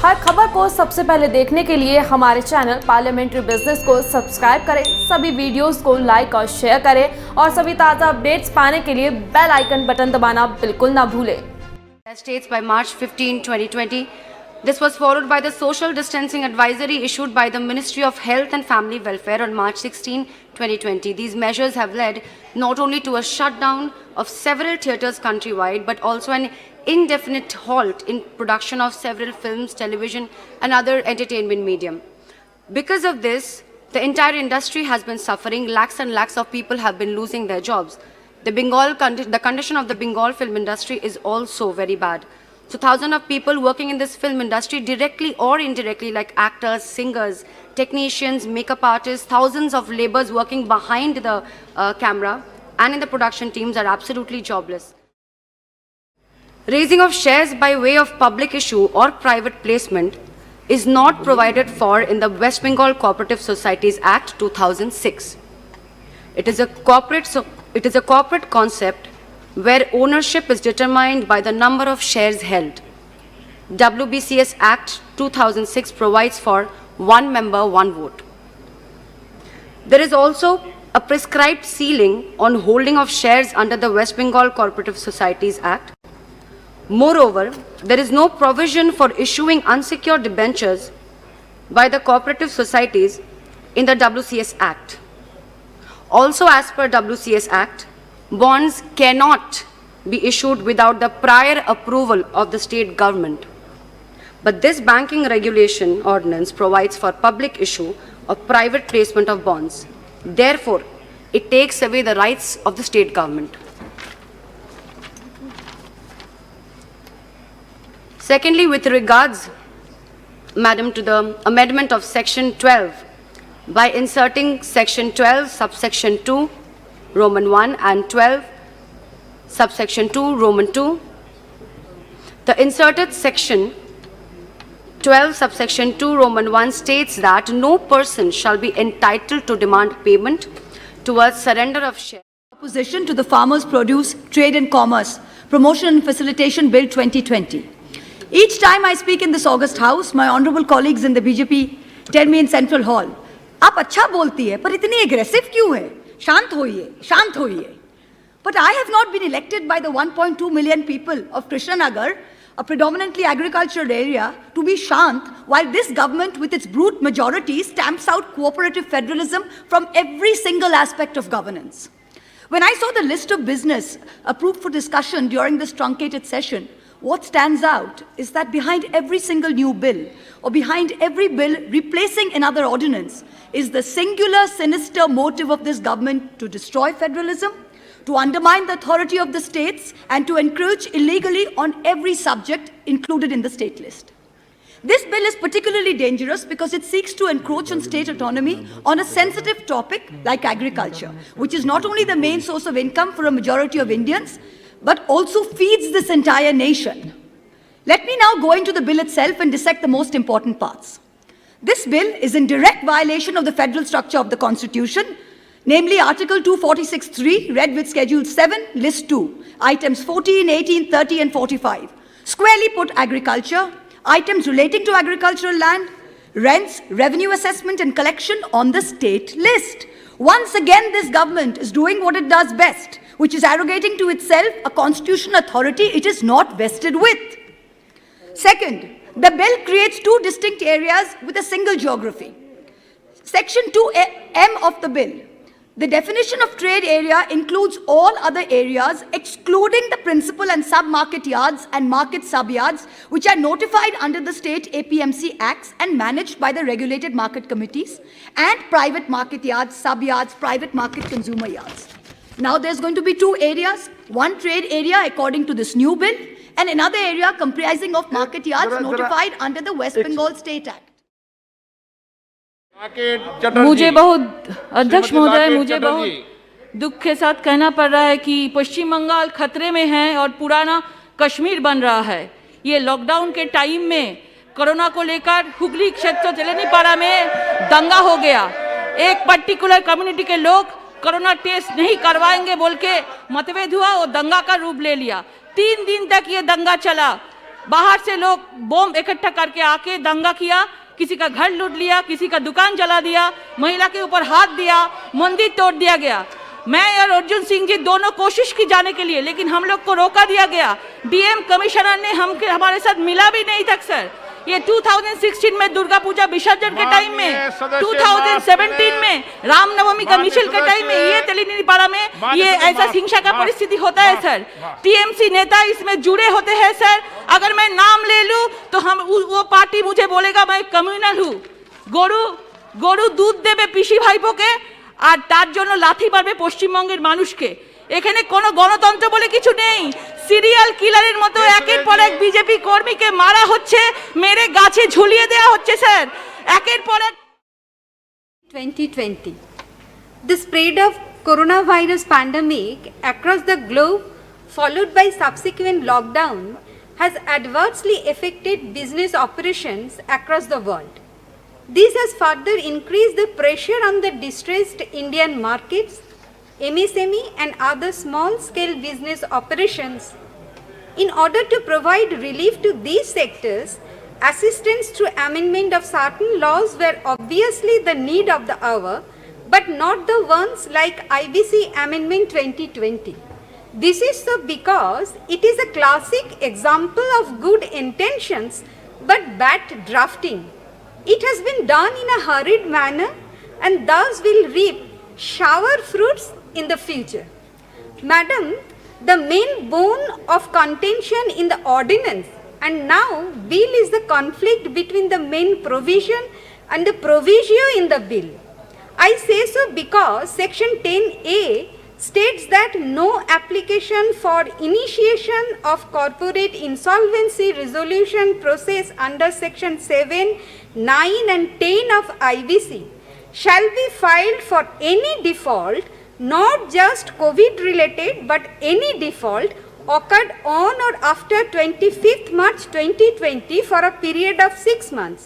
हर खबर को सबसे पहले देखने के लिए हमारे चैनल पार्लियामेंट्री बिजनेस को सब्सक्राइब करें, सभी वीडियोस को लाइक और शेयर करें और सभी ताज़ा अपडेट्स पाने के लिए बेल आइकन बटन दबाना बिल्कुल ना भूलें। States by March 15, 2020. This was followed by the social distancing advisory issued by the Ministry of Health and Family Welfare on March 16, 2020. These measures have led not only to a shutdown of several theatres countrywide, but also an indefinite halt in production of several films, television, and other entertainment medium. Because of this, the entire industry has been suffering. Lakhs and lakhs of people have been losing their jobs. The condition of the Bengal film industry is also very bad. So thousands of people working in this film industry, directly or indirectly, like actors, singers, technicians, makeup artists, thousands of laborers working behind the camera and in the production teams are absolutely jobless. Raising of shares by way of public issue or private placement is not provided for in the West Bengal Cooperative Societies Act 2006. It is a corporate concept where ownership is determined by the number of shares held. WBCS Act 2006 provides for one member, one vote. There is also a prescribed ceiling on holding of shares under the West Bengal Cooperative Societies Act. Moreover, there is no provision for issuing unsecured debentures by the cooperative societies in the WCS Act. Also, as per WCS Act, bonds cannot be issued without the prior approval of the state government. But this banking regulation ordinance provides for public issue or private placement of bonds. Therefore, it takes away the rights of the state government. Secondly, with regards, Madam, to the amendment of Section 12, by inserting Section 12, subsection 2, Roman 1 and 12, subsection 2, Roman 2. The inserted Section 12, subsection 2, Roman 1 states that no person shall be entitled to demand payment towards surrender of shares. Opposition to the Farmers' Produce, Trade and Commerce, Promotion and Facilitation Bill 2020. Each time I speak in this august house, my honorable colleagues in the BJP tell me in Central Hall, आप अच्छा बोलती है, पर इतनी aggressive क्यों है? शांत होइए. But I have not been elected by the 1.2 million people of Krishnanagar, a predominantly agricultural area, to be shant while this government with its brute majority stamps out cooperative federalism from every single aspect of governance. When I saw the list of business approved for discussion during this truncated session, what stands out is that behind every single new bill or behind every bill replacing another ordinance is the singular sinister motive of this government to destroy federalism, to undermine the authority of the states, and to encroach illegally on every subject included in the state list. This bill is particularly dangerous because it seeks to encroach on state autonomy on a sensitive topic like agriculture, which is not only the main source of income for a majority of Indians, but also feeds this entire nation. Let me now go into the bill itself and dissect the most important parts. This bill is in direct violation of the federal structure of the Constitution, namely Article 246(3), read with Schedule 7, List 2, items 14, 18, 30, and 45. Squarely put agriculture, items relating to agricultural land, rents, revenue assessment, and collection on the state list. Once again, this government is doing what it does best, which is arrogating to itself a constitutional authority it is not vested with. Second, the bill creates two distinct areas with a single geography. Section 2M of the bill. The definition of trade area includes all other areas excluding the principal and sub-market yards and market sub-yards which are notified under the state APMC Acts and managed by the regulated market committees, and private market yards, sub-yards, private market consumer yards. Now there's going to be two areas, one trade area according to this new bill and another area comprising of market yards notified under the West Bengal State Act. मुझे बहुत अध्यक्ष महोदय, मुझे बहुत दुख के साथ कहना पड़ रहा है कि पश्चिम बंगाल खतरे में है और पुराना कश्मीर बन रहा है। ये लॉकडाउन के टाइम में कोरोना को लेकर हुगली क्षेत्र तेलनीपाड़ा में दंगा हो गया। एक पर्टिकुलर कम्युनिटी के लोग कोरोना टेस्ट नहीं करवाएंगे बोल के मतभेद हुआ और दंगा का रूप ले लिया। 3 दिन तक ये दंगा चला। बाहर से लोग बम इकट्ठा करके आके दंगा किया, किसी का घर लूट लिया, किसी का दुकान जला दिया, महिला के ऊपर हाथ दिया, मंदिर तोड़ दिया गया। मैं और अर्जुन सिंह जी दोनों कोशिश की जाने के लिए, लेकिन हम लोग को रोका दिया गया। डीएम कमिश्नर ने हमारे साथ मिला भी नहीं तक सर। ये 2016 में दुर्गा पूजा विसर्जन के टाइम में, 2017 में रामनवमी का मिছিল के टाइम में, ये तेलिनीपाड़ा में ये ऐसा हिंसा का परिस्थिति होता है सर। टीएमसी नेता इसमें जुड़े होते हैं सर। अगर मैं नाम ले लूं तो हम वो पार्टी मुझे बोलेगा मैं कम्युनल हूँ। গরু দুধ দেবে পিসি ভাইপোকে আর তার জন্য লাথি মারবে পশ্চিমবঙ্গের মানুষকে। এখানে কোনো গণতন্ত্র বলে কিছু নেই। সিরিয়াল কিলারের মতো একের পর এক বিজেপি কর্মীকে মারা হচ্ছে, মেরে গাছে ঝুলিয়ে দেওয়া হচ্ছে স্যার, একের পর এক। 2020. The spread of coronavirus pandemic across the globe, followed by subsequent lockdown, has adversely affected business operations across the world. This has further increased the pressure on the distressed Indian markets, MSME and other small-scale business operations. In order to provide relief to these sectors, assistance through amendment of certain laws were obviously the need of the hour, but not the ones like IBC Amendment 2020. This is so because it is a classic example of good intentions but bad drafting. It has been done in a hurried manner and thus will reap sour fruits in the future. Madam, the main bone of contention in the ordinance and now bill is the conflict between the main provision and the proviso in the bill. I say so because section 10A states that no application for initiation of corporate insolvency resolution process under section 7, 9 and 10 of IBC shall be filed for any default, not just COVID related but any default occurred on or after 25th March 2020 for a period of 6 months